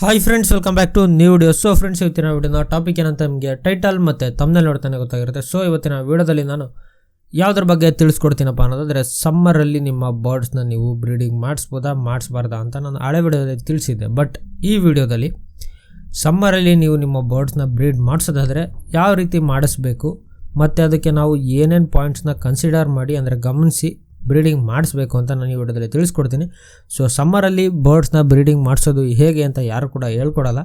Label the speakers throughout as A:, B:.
A: Hi friends, welcome back to new video. So friends, ಇವತ್ತಿನ ವಿಡಿಯೋನ topic ಏನಂತ ನಿಮಗೆ ಟೈಟಲ್ ಮತ್ತು ತಮ್ನಲ್ಲಿ ನೋಡ್ತಾನೆ ಗೊತ್ತಾಗಿರುತ್ತೆ. ಸೊ ಇವತ್ತಿನ ವಿಡಿಯೋದಲ್ಲಿ ನಾನು ಯಾವುದ್ರ ಬಗ್ಗೆ ತಿಳಿಸ್ಕೊಡ್ತೀನಪ್ಪ ಅನ್ನೋದಾದರೆ, ಸಮ್ಮರಲ್ಲಿ ನಿಮ್ಮ ಬರ್ಡ್ಸ್ನ ನೀವು ಬ್ರೀಡಿಂಗ್ ಮಾಡಿಸ್ಬೋದಾ ಮಾಡಿಸ್ಬಾರ್ದಾ ಅಂತ ನಾನು ಹಳೆ ವಿಡಿಯೋದಲ್ಲಿ ತಿಳಿಸಿದ್ದೆ. ಬಟ್ ಈ ವಿಡಿಯೋದಲ್ಲಿ ಸಮ್ಮರಲ್ಲಿ ನೀವು ನಿಮ್ಮ ಬರ್ಡ್ಸ್ನ ಬ್ರೀಡ್ ಮಾಡಿಸೋದಾದರೆ ಯಾವ ರೀತಿ ಮಾಡಿಸ್ಬೇಕು ಮತ್ತು ಅದಕ್ಕೆ ನಾವು ಏನೇನು ಪಾಯಿಂಟ್ಸ್ನ ಕನ್ಸಿಡರ್ ಮಾಡಿ ಅಂದರೆ ಗಮನಿಸಿ ಬ್ರೀಡಿಂಗ್ ಮಾಡಿಸ್ಬೇಕು ಅಂತ ನಾನು ಈ ವಿಡಿಯೋದಲ್ಲಿ ತಿಳಿಸ್ಕೊಡ್ತೀನಿ. ಸೊ ಸಮ್ಮರಲ್ಲಿ ಬರ್ಡ್ಸ್ನ ಬ್ರೀಡಿಂಗ್ ಮಾಡಿಸೋದು ಹೇಗೆ ಅಂತ ಯಾರು ಕೂಡ ಹೇಳ್ಕೊಡಲ್ಲ.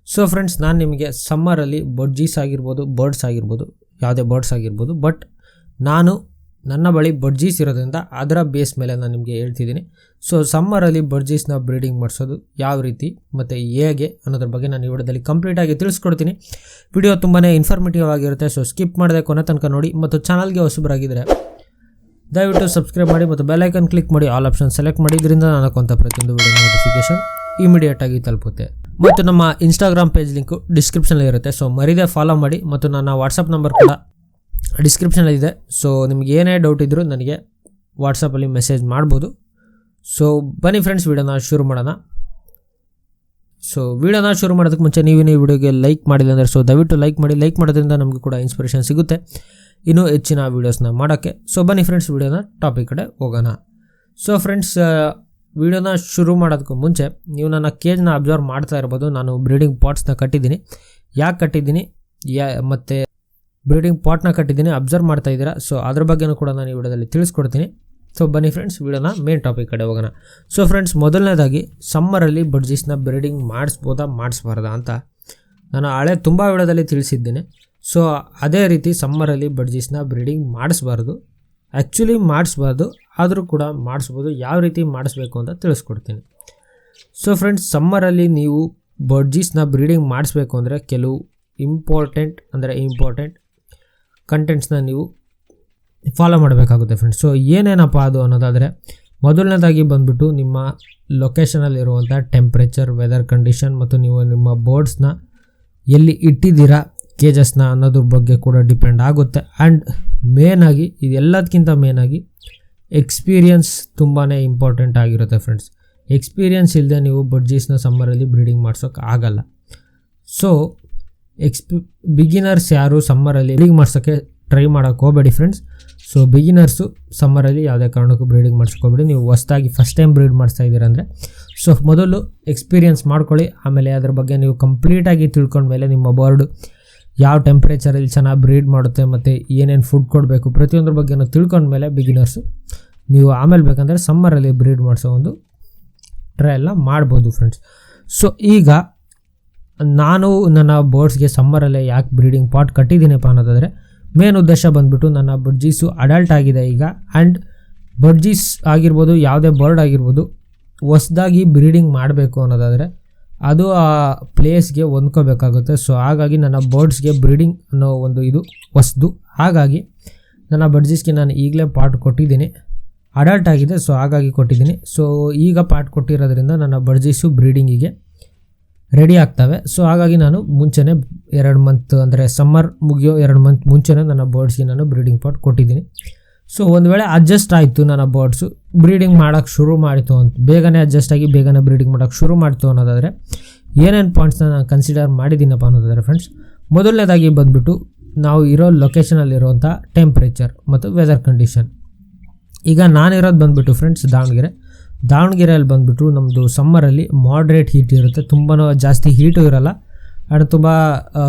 A: ಸೊ ಫ್ರೆಂಡ್ಸ್, ನಾನು ನಿಮಗೆ ಸಮ್ಮರಲ್ಲಿ ಬಡ್ಜೀಸ್ ಆಗಿರ್ಬೋದು, ಬರ್ಡ್ಸ್ ಆಗಿರ್ಬೋದು, ಯಾವುದೇ ಬರ್ಡ್ಸ್ ಆಗಿರ್ಬೋದು, ಬಟ್ ನನ್ನ ಬಳಿ ಬಡ್ಜೀಸ್ ಇರೋದ್ರಿಂದ ಅದರ ಬೇಸ್ ಮೇಲೆ ನಾನು ನಿಮಗೆ ಹೇಳ್ತಿದ್ದೀನಿ. ಸೊ ಸಮ್ಮರಲ್ಲಿ ಬಡ್ಜೀಸ್ನ ಬ್ರೀಡಿಂಗ್ ಮಾಡಿಸೋದು ಯಾವ ರೀತಿ ಮತ್ತು ಹೇಗೆ ಅನ್ನೋದ್ರ ಬಗ್ಗೆ ನಾನು ಈ ವಿಡಿಯೋದಲ್ಲಿ ಕಂಪ್ಲೀಟಾಗಿ ತಿಳಿಸ್ಕೊಡ್ತೀನಿ. ವಿಡಿಯೋ ತುಂಬಾ ಇನ್ಫಾರ್ಮೇಟಿವ್ ಆಗಿರುತ್ತೆ. ಸೊ ಸ್ಕಿಪ್ ಮಾಡದೆ ಕೊನೆ ತನಕ ನೋಡಿ. ಮತ್ತು ಚಾನಲ್ಗೆ ಹೊಸಬರಾಗಿದ್ದರೆ ದಯವಿಟ್ಟು ಸಬ್ಸ್ಕ್ರೈಬ್ ಮಾಡಿ ಮತ್ತು ಬೆಲ್ ಐಕನ್ ಕ್ಲಿಕ್ ಮಾಡಿ ಆಲ್ ಆಪ್ಷನ್ ಸೆಲೆಕ್ಟ್ ಮಾಡಿದ್ರಿಂದ ನಾನು ಹಾಕುವಂಥ ಪ್ರತಿಯೊಂದು ವಿಡಿಯೋ ನೋಟಿಫಿಕೇಶನ್ ಇಮಿಡಿಯೇಟಾಗಿ ತಲುಪುತ್ತೆ. ಮತ್ತು ನಮ್ಮ ಇನ್ಸ್ಟಾಗ್ರಾಮ್ ಪೇಜ್ ಲಿಂಕು ಡಿಸ್ಕ್ರಿಪ್ಷನಲ್ಲಿ ಇರುತ್ತೆ. ಸೊ ಮರಿದೇ ಫಾಲೋ ಮಾಡಿ. ಮತ್ತು ನನ್ನ ವಾಟ್ಸಪ್ ನಂಬರ್ ಕೂಡ ಡಿಸ್ಕ್ರಿಪ್ಷನಲ್ಲಿದೆ. ಸೊ ನಿಮ್ಗೆ ಏನೇ ಡೌಟ್ ಇದ್ದರೂ ನನಗೆ ವಾಟ್ಸಪ್ಪಲ್ಲಿ ಮೆಸೇಜ್ ಮಾಡ್ಬೋದು. ಸೊ ಬನ್ನಿ ಫ್ರೆಂಡ್ಸ್, ವಿಡಿಯೋನ ಶುರು ಮಾಡೋಣ. ಸೊ ವಿಡಿಯೋನ ಶುರು ಮಾಡೋದಕ್ಕೆ ಮುಂಚೆ ನೀವು ಈ ವಿಡಿಯೋಗೆ ಲೈಕ್ ಮಾಡಿಲ್ಲ ಅಂದರೆ ದಯವಿಟ್ಟು ಲೈಕ್ ಮಾಡಿ. ಲೈಕ್ ಮಾಡೋದ್ರಿಂದ ನಮಗೂ ಕೂಡ ಇನ್ಸ್ಪಿರೇಷನ್ ಸಿಗುತ್ತೆ ಇನ್ನೂ ಹೆಚ್ಚಿನ ವೀಡಿಯೋಸ್ನ ಮಾಡೋಕ್ಕೆ. ಸೊ ಬನ್ನಿ ಫ್ರೆಂಡ್ಸ್, ವಿಡಿಯೋನ ಟಾಪಿಕ್ ಕಡೆ ಹೋಗೋಣ. ಸೊ ಫ್ರೆಂಡ್ಸ್, ವಿಡಿಯೋನ ಶುರು ಮಾಡೋದಕ್ಕೂ ಮುಂಚೆ ನೀವು ನನ್ನ ಕೇಜ್ನ ಅಬ್ಸರ್ವ್ ಮಾಡ್ತಾ ಇರ್ಬೋದು. ನಾನು ಬ್ರೀಡಿಂಗ್ ಪಾಟ್ಸ್ನ ಕಟ್ಟಿದ್ದೀನಿ. ಯಾಕೆ ಕಟ್ಟಿದ್ದೀನಿ ಮತ್ತು ಬ್ರೀಡಿಂಗ್ ಪಾಟ್ನ ಕಟ್ಟಿದ್ದೀನಿ ಅಬ್ಸರ್ವ್ ಮಾಡ್ತಾ ಇದ್ದೀರಾ. ಸೊ ಅದ್ರ ಬಗ್ಗೆನೂ ಕೂಡ ನಾನು ಈ ವಿಡಿಯೋದಲ್ಲಿ ತಿಳಿಸ್ಕೊಡ್ತೀನಿ. ಸೊ ಬನ್ನಿ ಫ್ರೆಂಡ್ಸ್, ವಿಡಿಯೋನ ಮೇನ್ ಟಾಪಿಕ್ ಕಡೆ ಹೋಗೋಣ. ಸೊ ಫ್ರೆಂಡ್ಸ್, ಮೊದಲನೇದಾಗಿ ಸಮ್ಮರಲ್ಲಿ ಬಡ್ಜೀಸ್ನ ಬ್ರೀಡಿಂಗ್ ಮಾಡಿಸ್ಬೋದಾ ಮಾಡಿಸ್ಬಾರ್ದಾ ಅಂತ ನಾನು ತುಂಬ ವಿಡಿಯೋದಲ್ಲಿ ತಿಳಿಸಿದ್ದೇನೆ. ಸೊ ಅದೇ ರೀತಿ ಸಮ್ಮರಲ್ಲಿ ಬಡ್ಜೀಸ್ನ ಬ್ರೀಡಿಂಗ್ ಮಾಡಿಸ್ಬಾರ್ದು, ಆ್ಯಕ್ಚುಲಿ ಮಾಡಿಸ್ಬಾರ್ದು, ಆದರೂ ಕೂಡ ಮಾಡಿಸ್ಬೋದು. ಯಾವ ರೀತಿ ಮಾಡಿಸ್ಬೇಕು ಅಂತ ತಿಳಿಸ್ಕೊಡ್ತೀನಿ. ಸೊ ಫ್ರೆಂಡ್ಸ್, ಸಮ್ಮರಲ್ಲಿ ನೀವು ಬಡ್ಜೀಸ್ನ ಬ್ರೀಡಿಂಗ್ ಮಾಡಿಸ್ಬೇಕು ಅಂದರೆ ಕೆಲವು ಇಂಪಾರ್ಟೆಂಟ್ ಕಂಟೆಂಟ್ಸ್ನ ನೀವು ಫಾಲೋ ಮಾಡಬೇಕಾಗುತ್ತೆ ಫ್ರೆಂಡ್ಸ್. ಸೊ ಏನೇನಪ್ಪ ಅದು ಅನ್ನೋದಾದರೆ, ಮೊದಲನೇದಾಗಿ ಬಂದುಬಿಟ್ಟು ನಿಮ್ಮ ಲೊಕೇಶನಲ್ಲಿರುವಂಥ ಟೆಂಪ್ರೇಚರ್, ವೆದರ್ ಕಂಡೀಷನ್ ಮತ್ತು ನೀವು ನಿಮ್ಮ ಬರ್ಡ್ಸ್ನ ಎಲ್ಲಿ ಇಟ್ಟಿದ್ದೀರಾ ಕೇಜಸ್ನ ಅನ್ನೋದ್ರ ಬಗ್ಗೆ ಕೂಡ ಡಿಪೆಂಡ್ ಆಗುತ್ತೆ. ಆ್ಯಂಡ್ ಮೇನಾಗಿ ಇದೆಲ್ಲದಕ್ಕಿಂತ ಮೇನಾಗಿ ಎಕ್ಸ್ಪೀರಿಯನ್ಸ್ ತುಂಬಾ ಇಂಪಾರ್ಟೆಂಟ್ ಆಗಿರುತ್ತೆ ಫ್ರೆಂಡ್ಸ್. ಎಕ್ಸ್ಪೀರಿಯನ್ಸ್ ಇಲ್ಲದೆ ನೀವು ಬಡ್ಜೀಸ್ನ ಸಮ್ಮರಲ್ಲಿ ಬ್ರೀಡಿಂಗ್ ಮಾಡ್ಸೋಕ್ಕೆ ಆಗಲ್ಲ. ಸೊ ಬಿಗಿನರ್ಸ್ ಯಾರು ಸಮ್ಮರಲ್ಲಿ ಬ್ರೀಡಿಂಗ್ ಮಾಡ್ಸೋಕ್ಕೆ ಟ್ರೈ ಮಾಡೋಕ್ಕೆ ಹೋಗಬೇಡಿ ಫ್ರೆಂಡ್ಸ್. ಸೊ ಬಿಗಿನರ್ಸು ಸಮ್ಮರಲ್ಲಿ ಯಾವುದೇ ಕಾರಣಕ್ಕೂ ಬ್ರೀಡಿಂಗ್ ಮಾಡ್ಸ್ಕೊಬೇಡಿ. ನೀವು ಹೊಸದಾಗಿ ಫಸ್ಟ್ ಟೈಮ್ ಬ್ರೀಡ್ ಮಾಡಿಸ್ತಾ ಇದ್ದೀರ ಅಂದರೆ ಸೊ ಮೊದಲು ಎಕ್ಸ್ಪೀರಿಯನ್ಸ್ ಮಾಡ್ಕೊಳ್ಳಿ. ಆಮೇಲೆ ಅದ್ರ ಬಗ್ಗೆ ನೀವು ಕಂಪ್ಲೀಟಾಗಿ ತಿಳ್ಕೊಂಡ್ಮೇಲೆ ನಿಮ್ಮ ಬರ್ಡ್ ಯಾವ ಟೆಂಪ್ರೇಚರಲ್ಲಿ ಚೆನ್ನಾಗಿ ಬ್ರೀಡ್ ಮಾಡುತ್ತೆ ಮತ್ತು ಏನೇನು ಫುಡ್ ಕೊಡಬೇಕು ಪ್ರತಿಯೊಂದ್ರ ಬಗ್ಗೆ ತಿಳ್ಕೊಂಡ್ಮೇಲೆ ಬಿಗಿನರ್ಸು ನೀವು ಆಮೇಲೆ ಬೇಕಂದರೆ ಸಮ್ಮರಲ್ಲಿ ಬ್ರೀಡ್ ಮಾಡಿಸೋ ಒಂದು ಟ್ರೈ ಎಲ್ಲ ಮಾಡ್ಬೋದು ಫ್ರೆಂಡ್ಸ್. ಸೊ ಈಗ ನಾನು ನನ್ನ ಬರ್ಡ್ಸ್ಗೆ ಸಮ್ಮರಲ್ಲೇ ಯಾಕೆ ಬ್ರೀಡಿಂಗ್ ಪಾಟ್ ಕಟ್ಟಿದ್ದೀನಪ್ಪ ಅನ್ನೋದಾದರೆ, ಮೇನ್ ಉದ್ದೇಶ ಬಂದುಬಿಟ್ಟು ನನ್ನ ಬಡ್ಜೀಸು ಅಡಲ್ಟ್ ಆಗಿದೆ ಈಗ. ಆ್ಯಂಡ್ ಬಡ್ಜೀಸ್ ಆಗಿರ್ಬೋದು, ಯಾವುದೇ ಬರ್ಡ್ ಆಗಿರ್ಬೋದು, ಹೊಸದಾಗಿ ಬ್ರೀಡಿಂಗ್ ಮಾಡಬೇಕು ಅನ್ನೋದಾದರೆ ಅದು ಆ ಪ್ಲೇಸ್ಗೆ ಹೊಂದ್ಕೋಬೇಕಾಗುತ್ತೆ. ಸೊ ಹಾಗಾಗಿ ನನ್ನ ಬರ್ಡ್ಸ್ಗೆ ಬ್ರೀಡಿಂಗ್ ಅನ್ನೋ ಒಂದು ಇದು ಹೊಸದು. ಹಾಗಾಗಿ ನನ್ನ ಬಡ್ಜೀಸ್ಗೆ ನಾನು ಈಗಲೇ ಪಾಟ್ ಕೊಟ್ಟಿದ್ದೀನಿ. ಅಡಲ್ಟ್ ಆಗಿದೆ, ಸೊ ಹಾಗಾಗಿ ಕೊಟ್ಟಿದ್ದೀನಿ. ಸೊ ಈಗ ಪಾಟ್ ಕೊಟ್ಟಿರೋದ್ರಿಂದ ನನ್ನ ಬಡ್ಜೀಸು ಬ್ರೀಡಿಂಗಿಗೆ ರೆಡಿ ಆಗ್ತವೆ. ಸೊ ಹಾಗಾಗಿ ನಾನು ಮುಂಚೆನೇ 2 ಮಂತ್ ಅಂದರೆ ಸಮ್ಮರ್ ಮುಗಿಯೋ 2 ಮಂತ್ ಮುಂಚೆನೇ ನನ್ನ ಬರ್ಡ್ಸ್ಗೆ ನಾನು ಬ್ರೀಡಿಂಗ್ ಪಾಟ್ ಕೊಟ್ಟಿದ್ದೀನಿ. ಸೊ ಒಂದು ವೇಳೆ ಅಡ್ಜಸ್ಟ್ ಆಯಿತು, ನನ್ನ ಬರ್ಡ್ಸು ಬ್ರೀಡಿಂಗ್ ಮಾಡೋಕ್ಕೆ ಶುರು ಮಾಡಿತು ಅಂತ ಬೇಗನೆ ಅಡ್ಜಸ್ಟ್ ಆಗಿ ಬೇಗನೆ ಬ್ರೀಡಿಂಗ್ ಮಾಡೋಕ್ಕೆ ಶುರು ಮಾಡ್ತು ಅನ್ನೋದಾದರೆ ಏನೇನು ಪಾಯಿಂಟ್ಸ್ನ ನಾನು ಕನ್ಸಿಡರ್ ಮಾಡಿದ್ದೀನಪ್ಪ ಅನ್ನೋದಾದರೆ ಫ್ರೆಂಡ್ಸ್, ಮೊದಲನೇದಾಗಿ ಬಂದುಬಿಟ್ಟು ನಾವು ಇರೋ ಲೊಕೇಶನಲ್ಲಿರುವಂಥ ಟೆಂಪ್ರೇಚರ್ ಮತ್ತು ವೆದರ್ ಕಂಡೀಷನ್. ಈಗ ನಾನಿರೋದು ಬಂದುಬಿಟ್ಟು ಫ್ರೆಂಡ್ಸ್ ದಾವಣಗೆರೆಯಲ್ಲಿ ಬಂದುಬಿಟ್ಟು ನಮ್ಮದು ಸಮ್ಮರಲ್ಲಿ ಮಾಡ್ರೇಟ್ ಹೀಟ್ ಇರುತ್ತೆ. ತುಂಬ ಜಾಸ್ತಿ ಹೀಟು ಇರೋಲ್ಲ ಆ್ಯಂಡ್ ತುಂಬ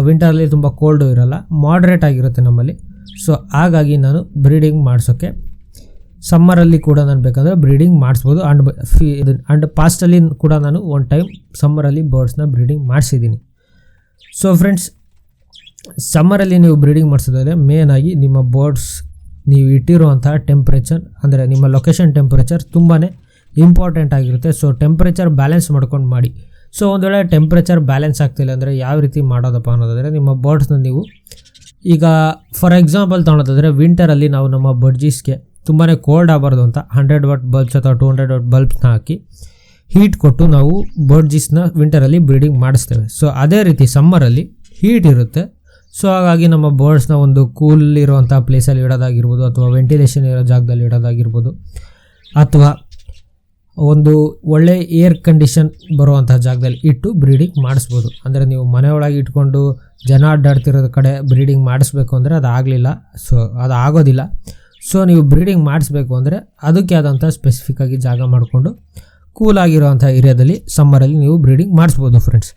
A: ವಿಂಟರಲ್ಲಿ ತುಂಬ ಕೋಲ್ಡು ಇರೋಲ್ಲ, ಮಾಡ್ರೇಟ್ ಆಗಿರುತ್ತೆ ನಮ್ಮಲ್ಲಿ. ಸೊ ಹಾಗಾಗಿ ನಾನು ಬ್ರೀಡಿಂಗ್ ಮಾಡಿಸೋಕ್ಕೆ ಸಮ್ಮರಲ್ಲಿ ಕೂಡ ನಾನು ಬೇಕಂದರೆ ಬ್ರೀಡಿಂಗ್ ಮಾಡಿಸ್ಬೋದು. ಆ್ಯಂಡ್ ಪಾಸ್ಟಲ್ಲಿ ಕೂಡ ನಾನು ಒನ್ ಟೈಮ್ ಸಮ್ಮರಲ್ಲಿ ಬರ್ಡ್ಸ್ನ ಬ್ರೀಡಿಂಗ್ ಮಾಡಿಸಿದ್ದೀನಿ. ಸೊ ಫ್ರೆಂಡ್ಸ್, ಸಮ್ಮರಲ್ಲಿ ನೀವು ಬ್ರೀಡಿಂಗ್ ಮಾಡಿಸೋದಾದರೆ ಮೇನಾಗಿ ನಿಮ್ಮ ಬರ್ಡ್ಸ್ ನೀವು ಇಟ್ಟಿರುವಂಥ ಟೆಂಪ್ರೇಚರ್ ಅಂದರೆ ನಿಮ್ಮ ಲೊಕೇಶನ್ ಟೆಂಪ್ರೇಚರ್ ತುಂಬಾ ಇಂಪಾರ್ಟೆಂಟ್ ಆಗಿರುತ್ತೆ. ಸೊ ಟೆಂಪ್ರೇಚರ್ ಬ್ಯಾಲೆನ್ಸ್ ಮಾಡ್ಕೊಂಡು ಮಾಡಿ. ಸೊ ಒಂದು ವೇಳೆ ಟೆಂಪ್ರೇಚರ್ ಬ್ಯಾಲೆನ್ಸ್ ಆಗ್ತಿಲ್ಲ ಅಂದರೆ ಯಾವ ರೀತಿ ಮಾಡೋದಪ್ಪ ಅನ್ನೋದಾದರೆ, ನಿಮ್ಮ ಬರ್ಡ್ಸ್ನ ನೀವು ಈಗ ಫಾರ್ ಎಕ್ಸಾಂಪಲ್ ತೊಗೊಳೋದಾದರೆ ವಿಂಟರಲ್ಲಿ ನಾವು ನಮ್ಮ ಬಡ್ಜೀಸ್ಗೆ ತುಂಬಾ ಕೋಲ್ಡ್ ಆಗಬಾರ್ದು ಅಂತ 100 ವಾಟ್ ಬಲ್ಬ್ಸ್ ಅಥವಾ 200 ವಾಟ್ ಬಲ್ಬ್ಸ್ನ ಹಾಕಿ ಹೀಟ್ ಕೊಟ್ಟು ನಾವು ಬಡ್ಜೀಸ್ನ ವಿಂಟರಲ್ಲಿ ಬ್ರೀಡಿಂಗ್ ಮಾಡಿಸ್ತೇವೆ. ಸೊ ಅದೇ ರೀತಿ ಸಮ್ಮರಲ್ಲಿ ಹೀಟ್ ಇರುತ್ತೆ. ಸೊ ಹಾಗಾಗಿ ನಮ್ಮ ಬರ್ಡ್ಸ್ನ ಒಂದು ಕೂಲ್ ಇರುವಂಥ ಪ್ಲೇಸಲ್ಲಿ ಇಡೋದಾಗಿರ್ಬೋದು ಅಥವಾ ವೆಂಟಿಲೇಷನ್ ಇರೋ ಜಾಗದಲ್ಲಿ ಇಡೋದಾಗಿರ್ಬೋದು ಅಥವಾ ಒಂದು ಒಳ್ಳೆ ಏರ್ ಕಂಡೀಷನ್ ಬರುವಂಥ ಜಾಗದಲ್ಲಿ ಇಟ್ಟು ಬ್ರೀಡಿಂಗ್ ಮಾಡಿಸ್ಬೋದು. ಅಂದರೆ ನೀವು ಮನೆಯೊಳಗೆ ಇಟ್ಕೊಂಡು ಜನ ಅಡ್ಡಾಡ್ತಿರೋದ ಕಡೆ ಬ್ರೀಡಿಂಗ್ ಮಾಡಿಸ್ಬೇಕು ಅಂದರೆ ಅದು ಆಗಲಿಲ್ಲ, ಸೊ ಅದು ಆಗೋದಿಲ್ಲ. ಸೊ ನೀವು ಬ್ರೀಡಿಂಗ್ ಮಾಡಿಸ್ಬೇಕು ಅಂದರೆ ಅದಕ್ಕೆ ಆದಂಥ ಸ್ಪೆಸಿಫಿಕ್ಕಾಗಿ ಜಾಗ ಮಾಡಿಕೊಂಡು ಕೂಲಾಗಿರೋವಂಥ ಏರಿಯಾದಲ್ಲಿ ಸಮ್ಮರಲ್ಲಿ ನೀವು ಬ್ರೀಡಿಂಗ್ ಮಾಡಿಸ್ಬೋದು ಫ್ರೆಂಡ್ಸ್.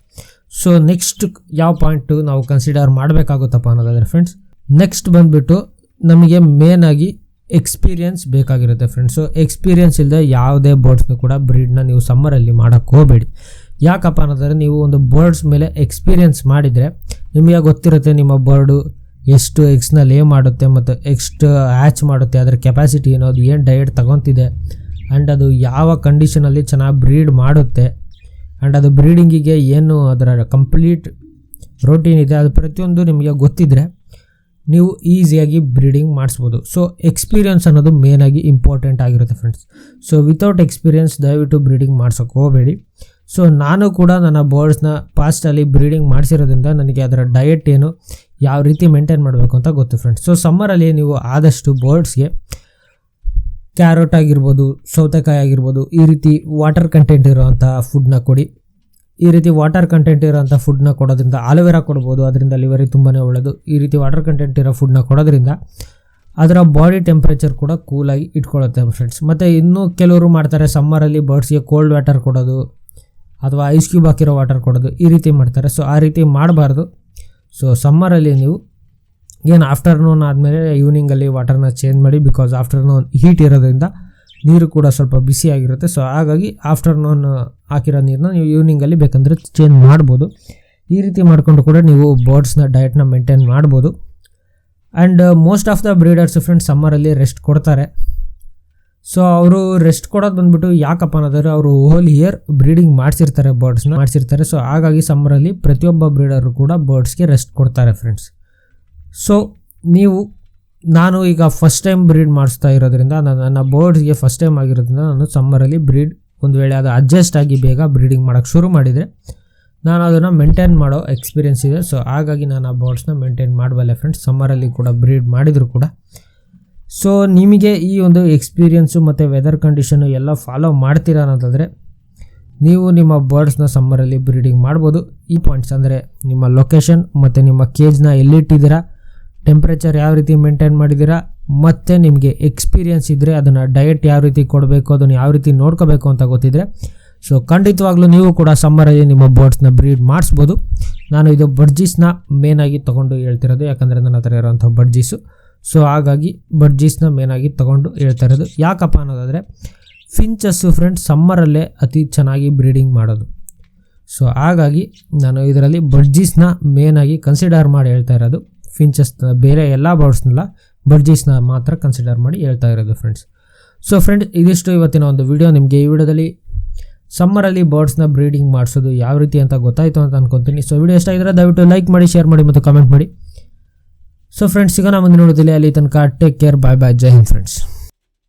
A: ಸೊ ನೆಕ್ಸ್ಟ್ ಯಾವ ಪಾಯಿಂಟು ನಾವು ಕನ್ಸಿಡರ್ ಮಾಡಬೇಕಾಗುತ್ತಪ್ಪ ಅನ್ನೋದಾದರೆ ಫ್ರೆಂಡ್ಸ್, ನೆಕ್ಸ್ಟ್ ಬಂದುಬಿಟ್ಟು ನಮಗೆ ಮೇನಾಗಿ ಎಕ್ಸ್ಪೀರಿಯನ್ಸ್ ಬೇಕಾಗಿರುತ್ತೆ ಫ್ರೆಂಡ್ಸ್. ಸೊ ಎಕ್ಸ್ಪೀರಿಯನ್ಸ್ ಇಲ್ಲದೆ ಯಾವುದೇ ಬರ್ಡ್ಸ್ನು ಕೂಡ ಬ್ರೀಡ್ನ ನೀವು ಸಮ್ಮರಲ್ಲಿ ಮಾಡೋಕ್ಕೆ ಹೋಗಬೇಡಿ. ಯಾಕಪ್ಪ ಅನ್ನೋದಾದರೆ ನೀವು ಒಂದು ಬರ್ಡ್ಸ್ ಮೇಲೆ ಎಕ್ಸ್ಪೀರಿಯನ್ಸ್ ಮಾಡಿದರೆ ನಿಮಗೆ ಗೊತ್ತಿರುತ್ತೆ ನಿಮ್ಮ ಬರ್ಡು ಎಷ್ಟು ಎಗ್ಸ್ನ ಲೇ ಮಾಡುತ್ತೆ ಮತ್ತು ಎಷ್ಟು ಹ್ಯಾಚ್ ಮಾಡುತ್ತೆ, ಅದರ ಕೆಪಾಸಿಟಿ ಏನೋ, ಅದು ಏನು ಡಯಟ್ ತಗೊತಿದೆ ಆ್ಯಂಡ್ ಅದು ಯಾವ ಕಂಡೀಷನಲ್ಲಿ ಚೆನ್ನಾಗಿ ಬ್ರೀಡ್ ಮಾಡುತ್ತೆ ಆ್ಯಂಡ್ ಅದು ಬ್ರೀಡಿಂಗಿಗೆ ಏನು ಅದರ ಕಂಪ್ಲೀಟ್ ರೋಟೀನ್ ಇದೆ, ಅದು ಪ್ರತಿಯೊಂದು ನಿಮಗೆ ಗೊತ್ತಿದ್ದರೆ ನೀವು ಈಸಿಯಾಗಿ ಬ್ರೀಡಿಂಗ್ ಮಾಡಿಸ್ಬೋದು. ಸೊ ಎಕ್ಸ್ಪೀರಿಯನ್ಸ್ ಅನ್ನೋದು ಮೇನಾಗಿ ಇಂಪಾರ್ಟೆಂಟ್ ಆಗಿರುತ್ತೆ ಫ್ರೆಂಡ್ಸ್. ಸೊ ವಿತೌಟ್ ಎಕ್ಸ್ಪೀರಿಯನ್ಸ್ ದಯವಿಟ್ಟು ಬ್ರೀಡಿಂಗ್ ಮಾಡ್ಸೋಕ್ಕೆ ಹೋಗಬೇಡಿ. ಸೊ ನಾನು ಕೂಡ ನನ್ನ ಬರ್ಡ್ಸ್ನ ಪಾಸ್ಟಲ್ಲಿ ಬ್ರೀಡಿಂಗ್ ಮಾಡಿಸಿರೋದ್ರಿಂದ ನನಗೆ ಅದರ ಡಯಟ್ ಏನು, ಯಾವ ರೀತಿ ಮೇಂಟೈನ್ ಮಾಡಬೇಕು ಅಂತ ಗೊತ್ತು ಫ್ರೆಂಡ್ಸ್. ಸೊ ಸಮ್ಮರಲ್ಲಿ ನೀವು ಆದಷ್ಟು ಬರ್ಡ್ಸ್ಗೆ ಕ್ಯಾರೆಟ್ ಆಗಿರ್ಬೋದು, ಸೌತೆಕಾಯಿ ಆಗಿರ್ಬೋದು, ಈ ರೀತಿ ವಾಟರ್ ಕಂಟೆಂಟ್ ಇರೋವಂಥ ಫುಡ್ನ ಕೊಡಿ. ಈ ರೀತಿ ವಾಟರ್ ಕಂಟೆಂಟ್ ಇರೋಂಥ ಫುಡ್ನ ಕೊಡೋದ್ರಿಂದ ಆಲೋವೆರಾ ಕೊಡ್ಬೋದು, ಅದರಿಂದ ಲಿವರಿಗೆ ತುಂಬಾ ಒಳ್ಳೆಯದು. ಈ ರೀತಿ ವಾಟರ್ ಕಂಟೆಂಟ್ ಇರೋ ಫುಡ್ನ ಕೊಡೋದ್ರಿಂದ ಅದರ ಬಾಡಿ ಟೆಂಪ್ರೇಚರ್ ಕೂಡ ಕೂಲಾಗಿ ಇಟ್ಕೊಳ್ಳುತ್ತೆ ಫ್ರೆಂಡ್ಸ್. ಮತ್ತು ಇನ್ನೂ ಕೆಲವರು ಮಾಡ್ತಾರೆ ಸಮ್ಮರಲ್ಲಿ ಬರ್ಡ್ಸ್ಗೆ ಕೋಲ್ಡ್ ವಾಟರ್ ಕೊಡೋದು ಅಥವಾ ಐಸ್ ಕ್ಯೂಬ್ ಹಾಕಿರೋ ವಾಟರ್ ಕೊಡೋದು, ಈ ರೀತಿ ಮಾಡ್ತಾರೆ. ಸೊ ಆ ರೀತಿ ಮಾಡಬಾರ್ದು. ಸೊ ಸಮ್ಮರಲ್ಲಿ ನೀವು ಏನು ಆಫ್ಟರ್ನೂನ್ ಆದಮೇಲೆ ಈವ್ನಿಂಗಲ್ಲಿ ವಾಟರ್ನ ಚೇಂಜ್ ಮಾಡಿ, ಬಿಕಾಸ್ ಆಫ್ಟರ್ನೂನ್ ಹೀಟ್ ಇರೋದ್ರಿಂದ ನೀರು ಕೂಡ ಸ್ವಲ್ಪ ಬಿಸಿಯಾಗಿರುತ್ತೆ. ಸೊ ಹಾಗಾಗಿ ಆಫ್ಟರ್ನೂನ್ ಹಾಕಿರೋ ನೀರನ್ನ ನೀವು ಈವ್ನಿಂಗಲ್ಲಿ ಬೇಕಂದರೆ ಚೇಂಜ್ ಮಾಡ್ಬೋದು. ಈ ರೀತಿ ಮಾಡಿಕೊಂಡು ಕೂಡ ನೀವು ಬರ್ಡ್ಸ್ನ ಡಯಟ್ನ ಮೇಂಟೈನ್ ಮಾಡ್ಬೋದು. And most of the breeders friends ಸಮ್ಮರಲ್ಲಿ ರೆಸ್ಟ್ ಕೊಡ್ತಾರೆ. ಸೊ ಅವರು ರೆಸ್ಟ್ ಕೊಡೋದು ಬಂದುಬಿಟ್ಟು ಯಾಕಪ್ಪ ಅನ್ನೋದಾದ್ರೆ ಅವರು ಹೋಲ್ ಇಯರ್ ಬ್ರೀಡಿಂಗ್ ಮಾಡಿಸಿರ್ತಾರೆ. ಸೊ ಹಾಗಾಗಿ ಸಮ್ಮರಲ್ಲಿ ಪ್ರತಿಯೊಬ್ಬ ಬ್ರೀಡರು ಕೂಡ ಬರ್ಡ್ಸ್ಗೆ ರೆಸ್ಟ್ ಕೊಡ್ತಾರೆ ಫ್ರೆಂಡ್ಸ್. ಸೊ ನಾನು ಈಗ ಫಸ್ಟ್ ಟೈಮ್ ಬ್ರೀಡ್ ಮಾಡಿಸ್ತಾ ಇರೋದ್ರಿಂದ ನನ್ನ ಬರ್ಡ್ಸ್ಗೆ ಫಸ್ಟ್ ಟೈಮ್ ಆಗಿರೋದ್ರಿಂದ ನಾನು ಸಮ್ಮರಲ್ಲಿ ಬ್ರೀಡ್ ಒಂದು ವೇಳೆ ಅದು ಅಡ್ಜಸ್ಟ್ ಆಗಿ ಬೇಗ ಬ್ರೀಡಿಂಗ್ ಮಾಡೋಕ್ಕೆ ಶುರು ಮಾಡಿದರೆ ನಾನು ಅದನ್ನು ಮೇಂಟೈನ್ ಮಾಡೋ ಎಕ್ಸ್ಪೀರಿಯೆನ್ಸ್ ಇದೆ. ಸೊ ಹಾಗಾಗಿ ನಾನು ಆ ಬರ್ಡ್ಸ್ನ ಮೇಂಟೈನ್ ಮಾಡಬಲ್ಲೆ ಫ್ರೆಂಡ್ಸ್, ಸಮ್ಮರಲ್ಲಿ ಕೂಡ ಬ್ರೀಡ್ ಮಾಡಿದರೂ ಕೂಡ. ಸೊ ನಿಮಗೆ ಈ ಒಂದು ಎಕ್ಸ್ಪೀರಿಯೆನ್ಸು ಮತ್ತು ವೆದರ್ ಕಂಡೀಷನು ಎಲ್ಲ ಫಾಲೋ ಮಾಡ್ತೀರಾ ಅನ್ನೋದಾದರೆ ನೀವು ನಿಮ್ಮ ಬರ್ಡ್ಸ್ನ ಸಮ್ಮರಲ್ಲಿ ಬ್ರೀಡಿಂಗ್ ಮಾಡ್ಬೋದು. ಈ ಪಾಯಿಂಟ್ಸ್ ಅಂದರೆ ನಿಮ್ಮ ಲೊಕೇಶನ್ ಮತ್ತು ನಿಮ್ಮ ಕೇಜ್ನ ಎಲ್ಲಿಟ್ಟಿದ್ದೀರಾ, ಟೆಂಪ್ರೇಚರ್ ಯಾವ ರೀತಿ ಮೇಂಟೈನ್ ಮಾಡಿದ್ದೀರಾ, ಮತ್ತು ನಿಮಗೆ ಎಕ್ಸ್ಪೀರಿಯೆನ್ಸ್ ಇದ್ದರೆ ಅದನ್ನು ಡಯಟ್ ಯಾವ ರೀತಿ ಕೊಡಬೇಕು, ಅದನ್ನು ಯಾವ ರೀತಿ ನೋಡ್ಕೋಬೇಕು ಅಂತ ಗೊತ್ತಿದ್ದರೆ ಸೊ ಖಂಡಿತವಾಗ್ಲೂ ನೀವು ಕೂಡ ಸಮ್ಮರಲ್ಲಿ ನಿಮ್ಮ ಬರ್ಡ್ಸ್ನ ಬ್ರೀಡ್ ಮಾಡಿಸ್ಬೋದು. ನಾನು ಇದು ಬಡ್ಜೀಸ್ನ ಮೇನಾಗಿ ತೊಗೊಂಡು ಹೇಳ್ತಿರೋದು, ಯಾಕಂದರೆ ನನ್ನ ಹತ್ರ ಇರೋಂಥ ಬಡ್ಜೀಸು. ಸೊ ಹಾಗಾಗಿ ಬಡ್ಜೀಸ್ನ ಮೇನಾಗಿ ತೊಗೊಂಡು ಹೇಳ್ತಾ ಇರೋದು. ಯಾಕಪ್ಪ ಅನ್ನೋದಾದರೆ ಫಿಂಚಸ್ಸು ಫ್ರೆಂಡ್ಸ್ ಸಮ್ಮರಲ್ಲೇ ಅತಿ ಚೆನ್ನಾಗಿ ಬ್ರೀಡಿಂಗ್ ಮಾಡೋದು. ಸೊ ಹಾಗಾಗಿ ನಾನು ಇದರಲ್ಲಿ ಬಡ್ಜೀಸ್ನ ಮೇನಾಗಿ ಕನ್ಸಿಡರ್ ಮಾಡಿ ಹೇಳ್ತಾ ಇರೋದು. ಫಿಂಚಸ್ನ ಬೇರೆ ಎಲ್ಲ ಬರ್ಡ್ಸ್ನೆಲ್ಲ ಬಡ್ಜೀಸ್ನ ಮಾತ್ರ ಕನ್ಸಿಡರ್ ಮಾಡಿ ಹೇಳ್ತಾ ಇರೋದು ಫ್ರೆಂಡ್ಸ್. ಸೊ ಫ್ರೆಂಡ್ಸ್ ಇದಿಷ್ಟು ಇವತ್ತಿನ ಒಂದು ವಿಡಿಯೋ. ನಿಮಗೆ ಈ ವಿಡಿಯೋದಲ್ಲಿ ಸಮ್ಮರಲ್ಲಿ ಬರ್ಡ್ಸ್ನ ಬ್ರೀಡಿಂಗ್ ಮಾಡಿಸೋದು ಯಾವ ರೀತಿ ಅಂತ ಗೊತ್ತಾಯಿತು ಅಂತ ಅನ್ಕೊತೀನಿ. ಸೊ ವಿಡಿಯೋ ಇಷ್ಟ ಆಗಿದ್ರೆ ದಯವಿಟ್ಟು ಲೈಕ್ ಮಾಡಿ, ಶೇರ್ ಮಾಡಿ ಮತ್ತು ಕಮೆಂಟ್ ಮಾಡಿ. ಸೊ ಫ್ರೆಂಡ್ಸ್ ಸಿಗೋಣ ಮುಂದಿನ ವಿಡಿಯೋದಲ್ಲಿ. ಅಲ್ಲಿ ತನಕ ಟೇಕ್ ಕೇರ್, ಬಾಯ್ ಬಾಯ್, ಜೈ ಹಿಂದ್ ಫ್ರೆಂಡ್ಸ್.